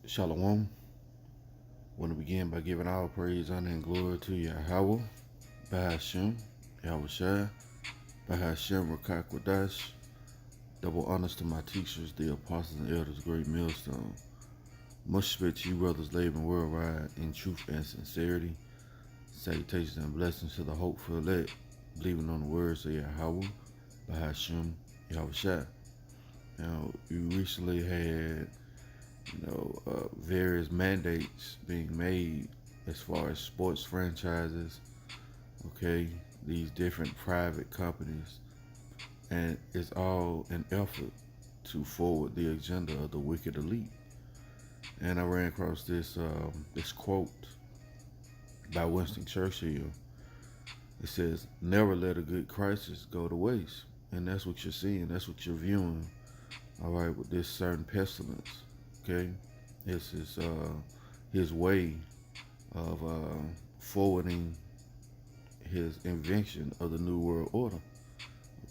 Shalom. Want to begin by giving all praise, honor, and glory to Yahweh, Bahashem, Yahweh Shai, Bahashem, Rakakwadash. Double honors to my teachers, the apostles and elders, great millstone. Much respect to you, brothers, laboring worldwide in truth and sincerity. Salutations and blessings to the hopeful elect, believing on the words of Yahweh, Bahashem, Yahweh Shai. Now, we recently had various mandates being made as far as sports franchises, okay, these different private companies, and it's all an effort to forward the agenda of the wicked elite. And I ran across this quote by Winston Churchill. It says, "Never let a good crisis go to waste," and that's what you're seeing. That's what you're viewing. All right, with this certain pestilence. Okay, this is his way of forwarding his invention of the New World Order.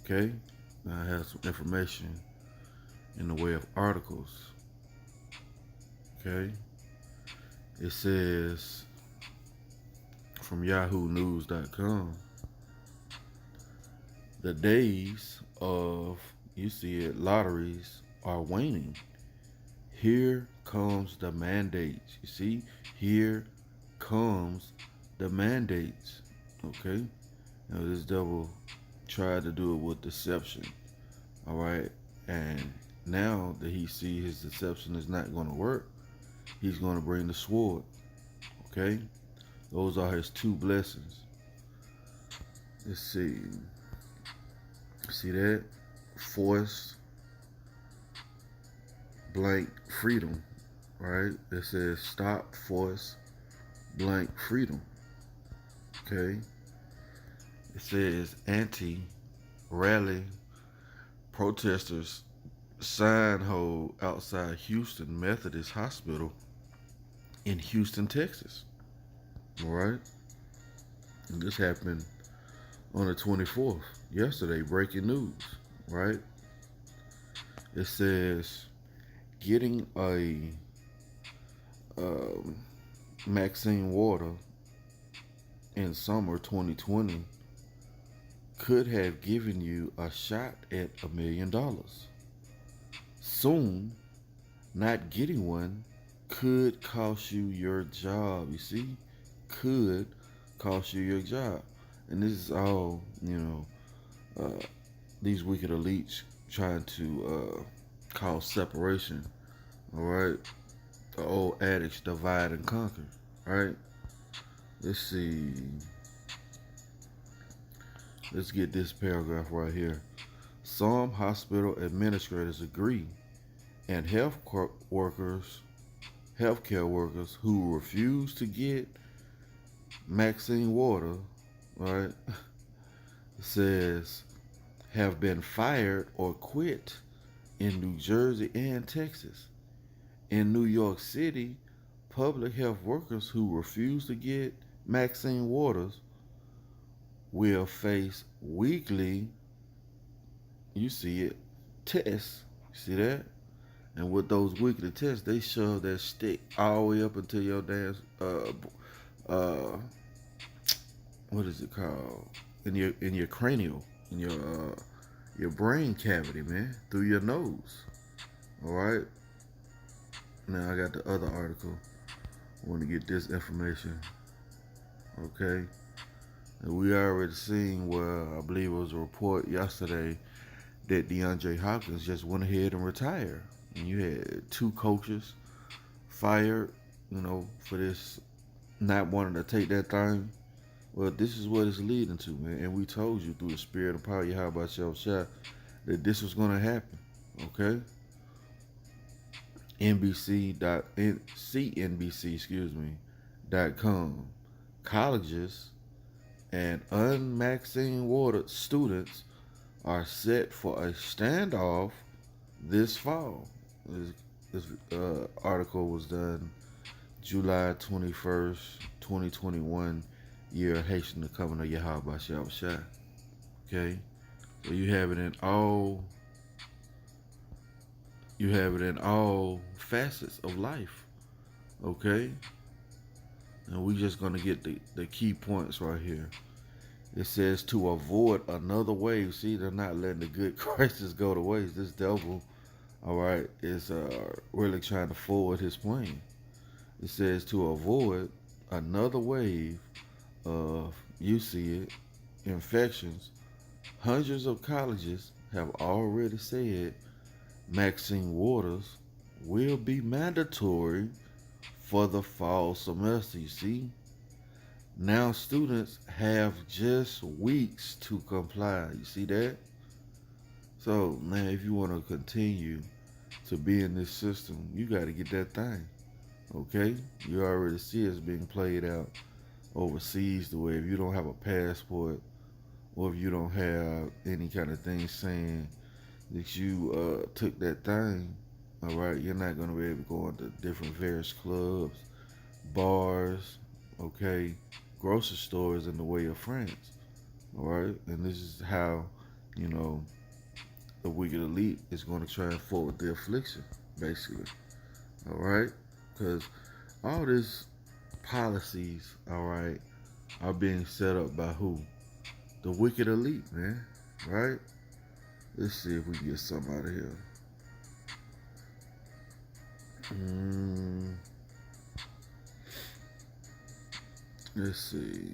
Okay, now I have some information in the way of articles. Okay, it says from YahooNews.com, the days of, you see it, lotteries are waning. Here comes the mandates. You see, here comes the mandates. Okay, now this devil tried to do it with deception. All right, and now that he sees his deception is not going to work, he's going to bring the sword. Okay, those are his two blessings. Let's see. See that? Forced blank freedom, right? It says stop force blank freedom. Okay. It says anti-rally protesters sign hold outside Houston Methodist Hospital in Houston, Texas. All right. And this happened on the 24th, yesterday, breaking news, right? It says getting a Maxine water in summer 2020 could have given you a shot at $1 million. Soon, not getting one could cost you your job. You see, could cost you your job. And this is all, these wicked elites trying to cause separation. All right, the old adage, divide and conquer. Right. Let's see. Let's get this paragraph right here. Some hospital administrators agree, and healthcare workers who refuse to get Maxine water, right, says have been fired or quit in New Jersey and Texas. In New York City, public health workers who refuse to get Maxine waters will face weekly, you see it, tests. You see that? And with those weekly tests, they shove that stick all the way up into your damn what is it called? In your cranial, in your brain cavity, man, through your nose. All right. Now I got the other article. I want to get this information. Okay. And we already seen where I believe it was a report yesterday that DeAndre Hopkins just went ahead and retired. And you had two coaches fired, for this not wanting to take that thing. Well, this is what it's leading to, man. And we told you through the spirit of power, Yahweh Shah, that this was going to happen. Okay? CNBC.com. Colleges and unvaccinated water students are set for a standoff this fall. This article was done July 21st, 2021, year of Haitian the coming of Yahweh Shah. Okay? So you have it in all facets of life. Okay? And we just gonna get the key points right here. It says to avoid another wave. See, they're not letting the good crisis go to waste. This devil, all right, is really trying to forward his plan. It says to avoid another wave of, you see it, infections. Hundreds of colleges have already said Maxine Waters will be mandatory for the fall semester. You see, now students have just weeks to comply. You see that? So, man, if you want to continue to be in this system, you got to get that thing. Okay? You already see it's being played out overseas the way if you don't have a passport or if you don't have any kind of thing saying that you took that thing, all right, you're not going to be able to go into different various clubs, bars, okay, grocery stores in the way of France, all right? And this is how, you know, the wicked elite is going to try and forward the affliction, basically, all right? Because all these policies, all right, are being set up by who? The wicked elite, man, right? Let's see if we can get something out of here. Mm, let's see.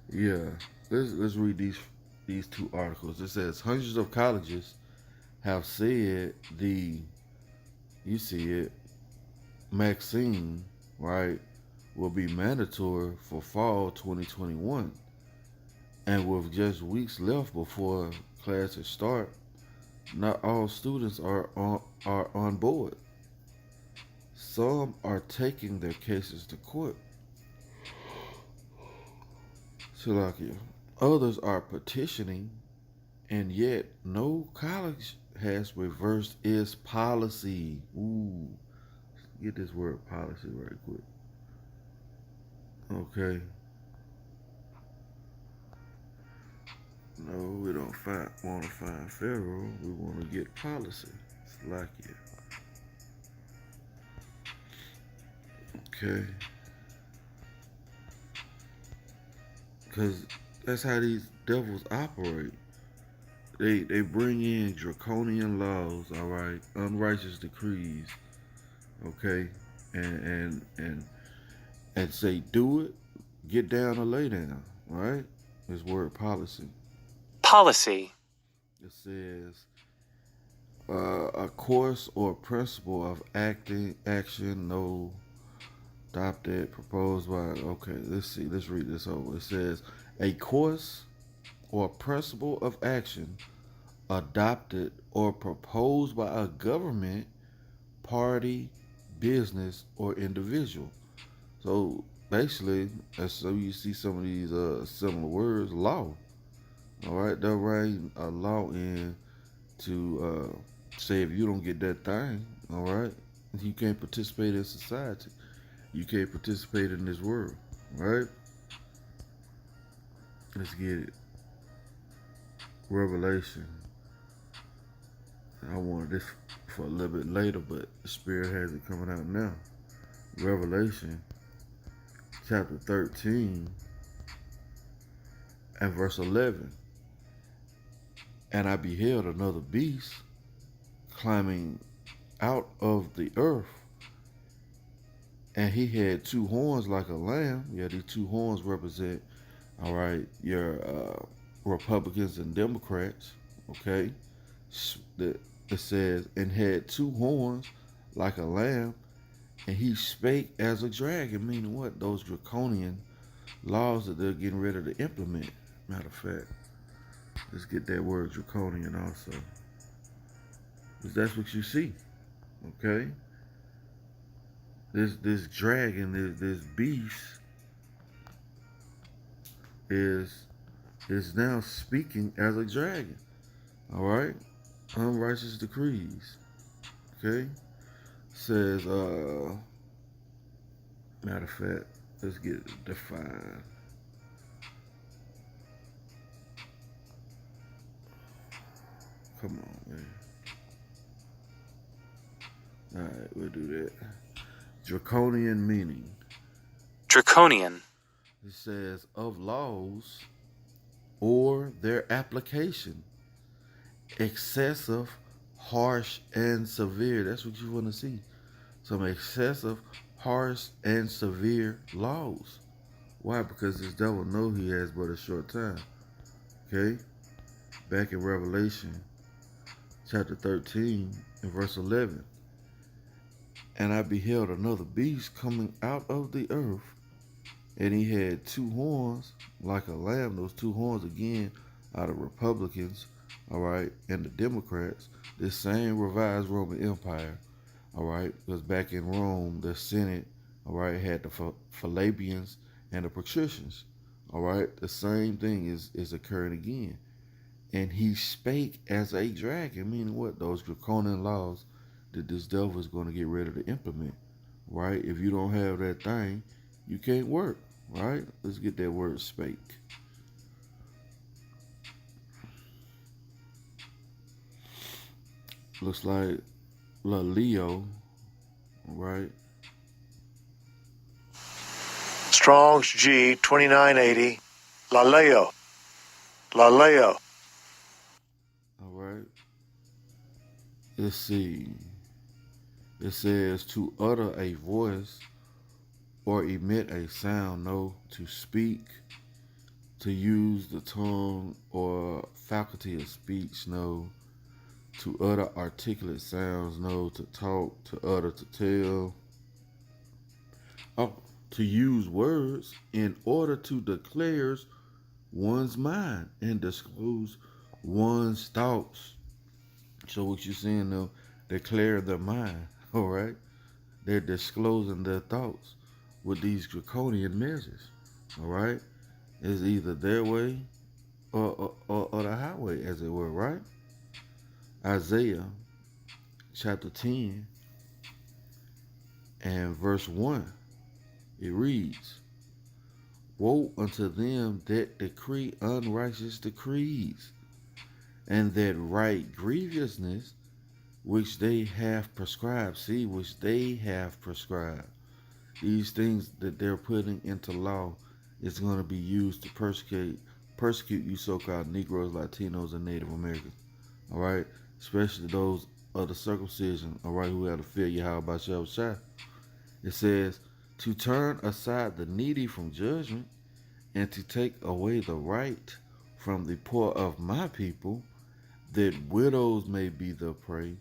Yeah, let's read these two articles. It says hundreds of colleges have said the, you see it, Maxine, right, will be mandatory for fall 2021, and with just weeks left before classes start, not all students are on board. Some are taking their cases to court. Shalakia. Others are petitioning, and yet no college has reversed its policy. Ooh, get this word policy right quick. Okay. No, we don't want to find federal. We want to get policy. Shalakia. Okay. Because that's how these devils operate. They bring in draconian laws, all right, unrighteous decrees, okay, and and say do it, get down or lay down, right? This word policy. Policy. It says a course or principle of action, no adopted, proposed by. Okay, let's see. Let's read this over. It says a course or principle of action adopted or proposed by a government, party, business, or individual. So basically, so you see some of these similar words, law. All right, they'll write a law in to say if you don't get that thing, all right, you can't participate in society. You can't participate in this world, right? Let's get it. Revelation. I wanted this for a little bit later, but the Spirit has it coming out now. Revelation chapter 13 and verse 11. And I beheld another beast climbing out of the earth, and he had two horns like a lamb. Yeah, these two horns represent, all right, your Republicans and Democrats. Okay, it says, and had two horns like a lamb, and he spake as a dragon. Meaning what? Those draconian laws that they're getting ready to implement. Matter of fact, let's get that word draconian also, because that's what you see. Okay, this dragon, this beast is now speaking as a dragon. All right, unrighteous decrees. Okay, says matter of fact, let's get it defined. Come on, man. All right, we'll do that. Draconian meaning. Draconian. It says of laws or their application. Excessive, harsh, and severe. That's what you want to see. Some excessive, harsh, and severe laws. Why? Because this devil know he has but a short time. Okay? Back in Revelation chapter 13 and verse 11. And I beheld another beast coming out of the earth, and he had two horns like a lamb. Those two horns again are the Republicans, all right, and the Democrats. This same revised Roman Empire, all right, because back in Rome, the Senate, all right, had the Flavians and the patricians, all right. The same thing is occurring again. And he spake as a dragon, meaning what? Those draconian laws that this devil is going to get ready to implement, right? If you don't have that thing, you can't work, right? Let's get that word spake. Looks like La Leo, right? Strong's G 2980. Laleo. Laleo. All right. Let's see. It says to utter a voice or emit a sound, no, to speak, to use the tongue or faculty of speech, no, to utter articulate sounds, no, to talk, to utter, to tell. Oh, to use words in order to declare one's mind and disclose one's thoughts. So what you're saying though, declare their mind, all right? They're disclosing their thoughts with these draconian measures, all right? It's either their way or the highway, as it were, right? Isaiah chapter 10 and verse 1, it reads, woe unto them that decree unrighteous decrees, and that write grievousness which they have prescribed. See, which they have prescribed. These things that they're putting into law is going to be used to persecute you so-called Negroes, Latinos, and Native Americans. All right, especially those of the circumcision. All right, who have to fear Yahweh Shah. It says to turn aside the needy from judgment, and to take away the right from the poor of my people, that widows may be the prey,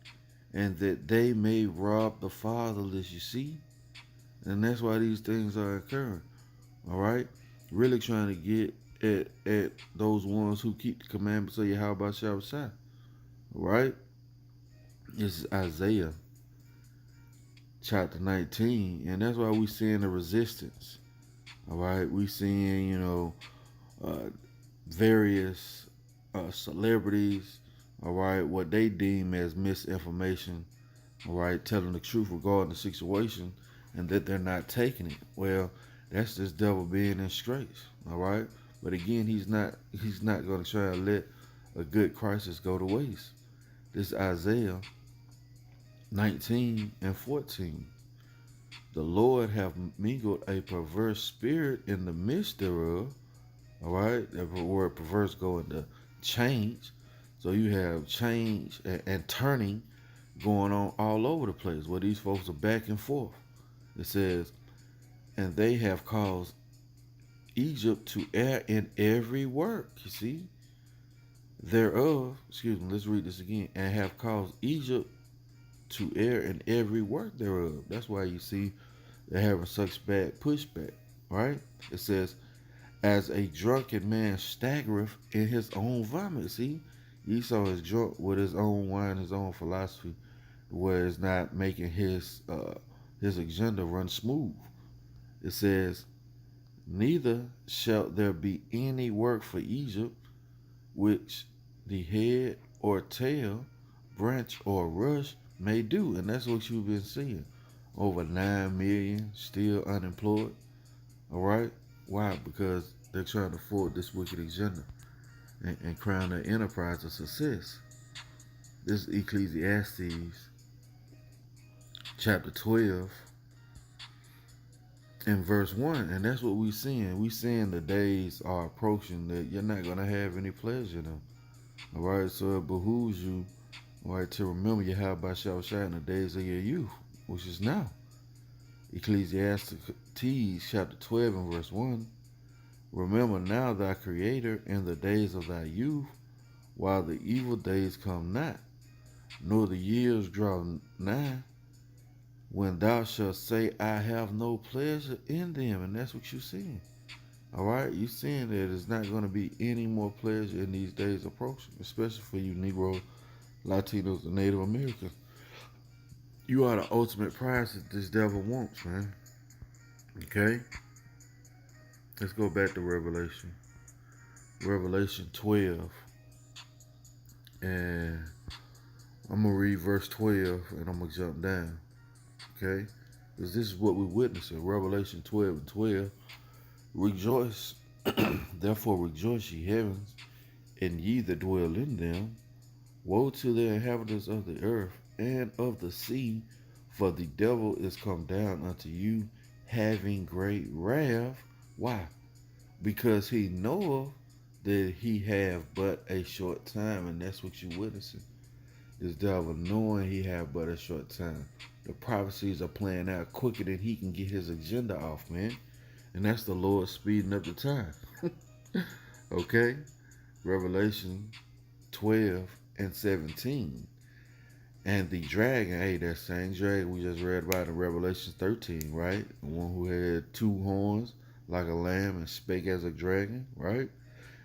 and that they may rob the fatherless. You see, and that's why these things are occurring. All right, really trying to get at those ones who keep the commandments of Yahweh Shah. Right? This is Isaiah chapter 19, and that's why we seeing the resistance. All right, we seeing uh, various celebrities. All right, what they deem as misinformation. All right, telling the truth regarding the situation, and that they're not taking it. Well, that's this devil being in straits. All right, but again, he's not going to try to let a good crisis go to waste. This is Isaiah 19 and 14. The Lord have mingled a perverse spirit in the midst thereof. All right, that word perverse go into change. So you have change and turning going on all over the place where these folks are back and forth. It says, and they have caused Egypt to err in every work. You see, thereof, excuse me, let's read this again, and have caused Egypt to err in every work thereof. That's why you see they're having such bad pushback, right? It says, as a drunken man staggereth in his own vomit. See, Esau is drunk with his own wine, his own philosophy, where it's not making his agenda run smooth. It says, neither shall there be any work for Egypt, which the head or tail, branch or rush may do. And that's what you've been seeing. Over 9 million still unemployed. All right? Why? Because they're trying to forward this wicked agenda and crown their enterprise a success. This is Ecclesiastes chapter 12 in verse 1, and that's what we seeing. We seeing the days are approaching that you're not going to have any pleasure in them. All right, so it behooves you, all right, to remember you have by shall shine the days of your youth, which is now. Ecclesiastes chapter 12 and verse 1. Remember now thy creator in the days of thy youth, while the evil days come not, nor the years draw nigh, when thou shalt say, I have no pleasure in them. And that's what you're seeing. All right? You're seeing that there's not going to be any more pleasure in these days approaching, especially for you Negro, Latinos, and Native Americans. You are the ultimate prize that this devil wants, man. Okay? Let's go back to Revelation. Revelation 12. And I'm going to read verse 12 and I'm going to jump down. Okay? Because this is what we witness in Revelation 12 and 12. Rejoice, therefore rejoice, ye heavens, and ye that dwell in them. Woe to the inhabitants of the earth and of the sea, for the devil is come down unto you, having great wrath. Why? Because he knoweth that he have but a short time, and that's what you witnessing. This devil knowing he have but a short time. The prophecies are playing out quicker than he can get his agenda off, man. And that's the Lord speeding up the time. Okay? Revelation 12 and 17. And the dragon, hey, that same dragon we just read about in Revelation 13, right? The one who had two horns like a lamb and spake as a dragon, right?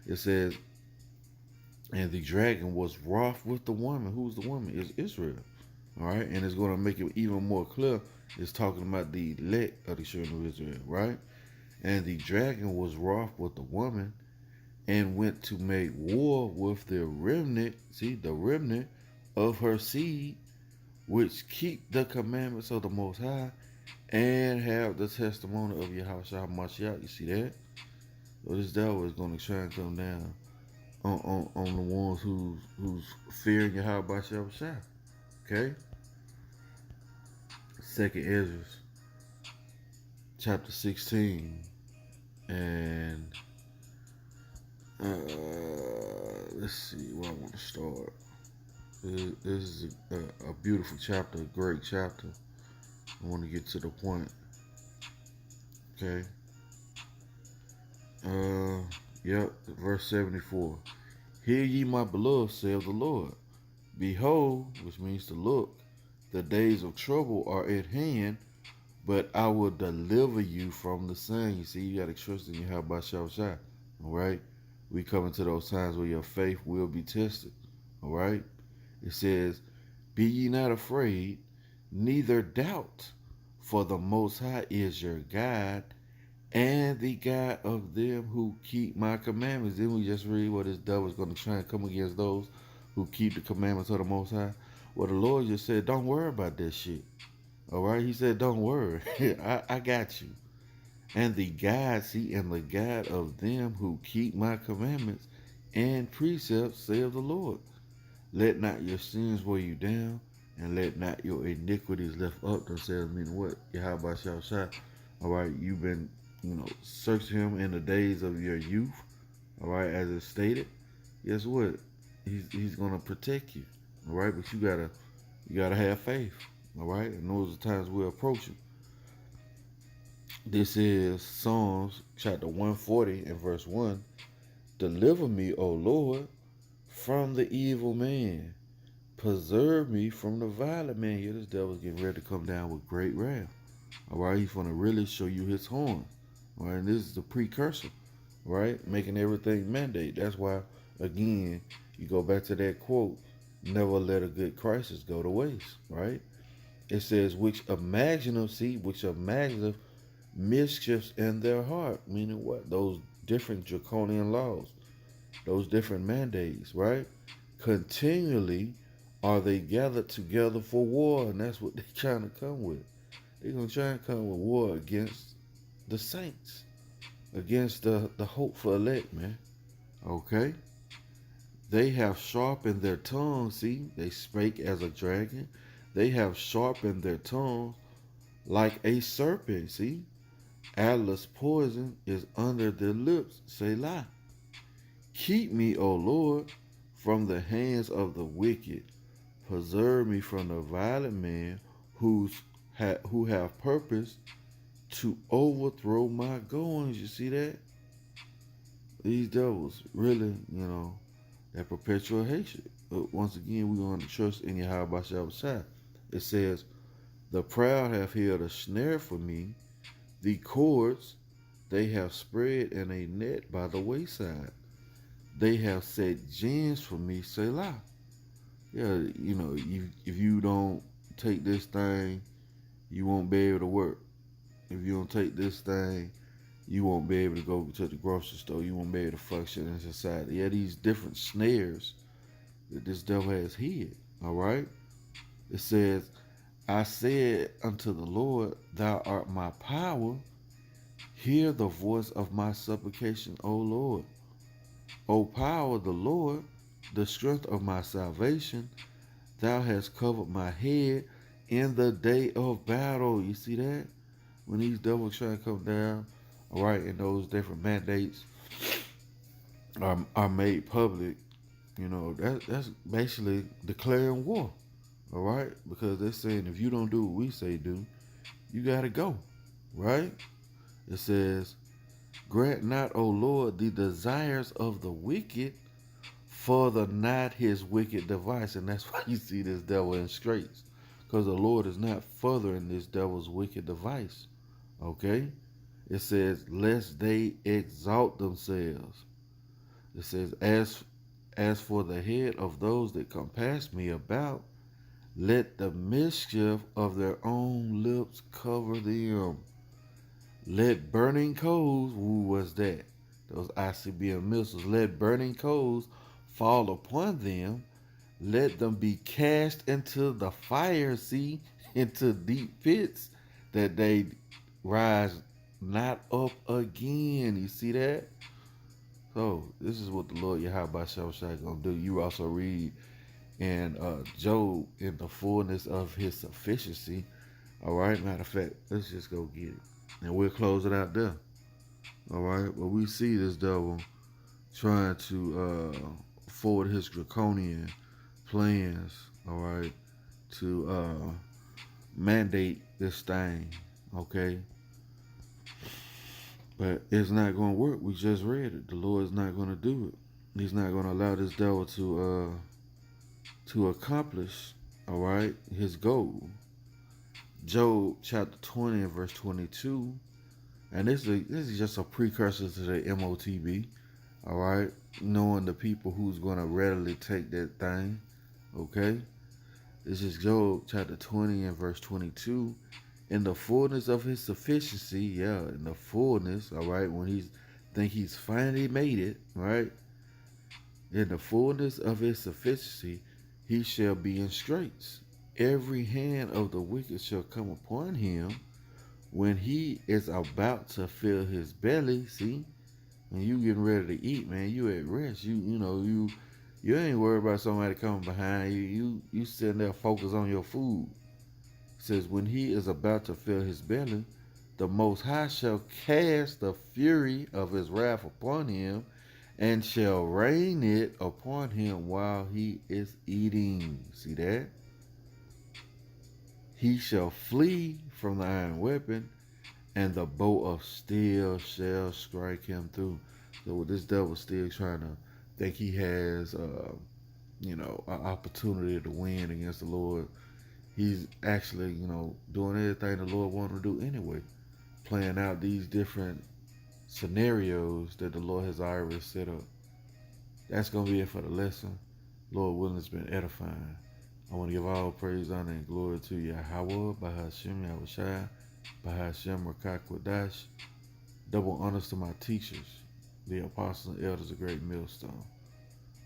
It says, and the dragon was wroth with the woman. Who's the woman? It's Israel. All right? And it's going to make it even more clear. It's talking about the elect of the children of Israel, right? And the dragon was wroth with the woman and went to make war with the remnant, see, the remnant of her seed, which keep the commandments of the Most High and have the testimony of Yahushua HaMashiach. You see that? So this devil is going to try and come down on the ones who's fearing Yahweh Shah. Okay? Second Ezra, chapter 16, and let's see where I want to start. This is a beautiful chapter, a great chapter. I want to get to the point. Okay. Yep, verse 74. Hear ye my beloved, saith the Lord. Behold, which means to look, the days of trouble are at hand, but I will deliver you from the same. You see, you got to trust in Yahweh Shah. All right? We come into those times where your faith will be tested. All right? It says, be ye not afraid, neither doubt, for the Most High is your God, and the God of them who keep my commandments. Then we just read what this devil is going to try and come against those who keep the commandments of the Most High. Well, the Lord just said, don't worry about that shit. All right? He said, don't worry. I got you. And the God, see, and the God of them who keep my commandments and precepts, saith the Lord. Let not your sins weigh you down, and let not your iniquities lift up themselves. Meaning what? Yahweh shall shout. All right, you've been, searching him in the days of your youth. All right, as it's stated. Guess what? He's gonna protect you. All right, but you gotta have faith. All right, and those are times we're approaching. This is Psalms chapter 140 and verse 1. Deliver me, O Lord, from the evil man. Preserve me from the violent man. Here, this devil's getting ready to come down with great wrath. All right, he's going to really show you his horn. All right, and this is the precursor, right? Making everything mandate. That's why, again, you go back to that quote, never let a good crisis go to waste, right? It says, which imaginative mischiefs in their heart. Meaning what? Those different draconian laws, those different mandates, right? Continually are they gathered together for war, and that's what they're trying to come with. They're going to try and come with war against the saints, against the hopeful elect, man. Okay? They have sharpened their tongues. See, they spake as a dragon. They have sharpened their tongues like a serpent. See, Atlas poison is under their lips, Selah. Keep me, O Lord, from the hands of the wicked. Preserve me from the violent man who have purpose to overthrow my goings. You see that? These devils really, that perpetual hatred. But once again, we're going to trust in Yahweh Shai. It says, the proud have held a snare for me, the cords they have spread in a net by the wayside. They have set gins for me, Selah. Yeah, if you don't take this thing, you won't be able to work. If you don't take this thing, you won't be able to go to the grocery store. You won't be able to function in society. Yeah, these different snares that this devil has hid. All right. It says, I said unto the Lord, thou art my power. Hear the voice of my supplication, O Lord. O power of the Lord, the strength of my salvation, thou hast covered my head in the day of battle. You see that? When these devils try to come down, all right, and those different mandates are made public, that's basically declaring war, all right? Because they're saying if you don't do what we say do, you got to go, right? It says, grant not, O Lord, the desires of the wicked, further not his wicked device. And that's why you see this devil in straits, because the Lord is not furthering this devil's wicked device, okay? It says, lest they exalt themselves. It says, as for the head of those that compass me about, let the mischief of their own lips cover them. Let burning coals, who was that? Those ICBM missiles. Let burning coals fall upon them. Let them be cast into the fire, see, into deep pits, that they rise not up again. You see that? So this is what the Lord Yahweh Shai gonna do. You also read in Job, in the fullness of his sufficiency. All right, matter of fact, let's just go get it, and we'll close it out there. All right, but we see this devil trying to forward his draconian plans. All right, to mandate this thing. Okay, but it's not going to work. We just read it. The Lord is not going to do it. He's not going to allow this devil to accomplish, all right, his goal. Job chapter 20 and verse 22. And this is just a precursor to the MOTB, all right? Knowing the people who's going to readily take that thing, okay? This is Job chapter 20 and verse 22. In the fullness of his sufficiency, yeah, in the fullness, all right, when he's finally made it, right? In the fullness of his sufficiency, he shall be in straits. Every hand of the wicked shall come upon him when he is about to fill his belly. See, when you getting ready to eat, man, you at rest. You ain't worried about somebody coming behind you. You sitting there focused on your food. It says, when he is about to fill his belly, the Most High shall cast the fury of his wrath upon him, and shall rain it upon him while he is eating. See that? He shall flee from the iron weapon, and the bow of steel shall strike him through. So this devil still trying to think he has, an opportunity to win against the Lord. He's actually, doing everything the Lord wanted to do anyway, playing out these different scenarios that the Lord has already set up. That's going to be it for the lesson. Lord willing, it's been edifying. I want to give all praise, honor, and glory to Yahweh, Bahashem, Yahushai, Bahashem, Rakak, Kodash. Double honors to my teachers, the apostles and elders of Great Millstone.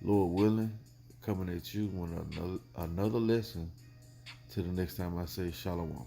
Lord willing, coming at you with another lesson till the next time I say Shalom.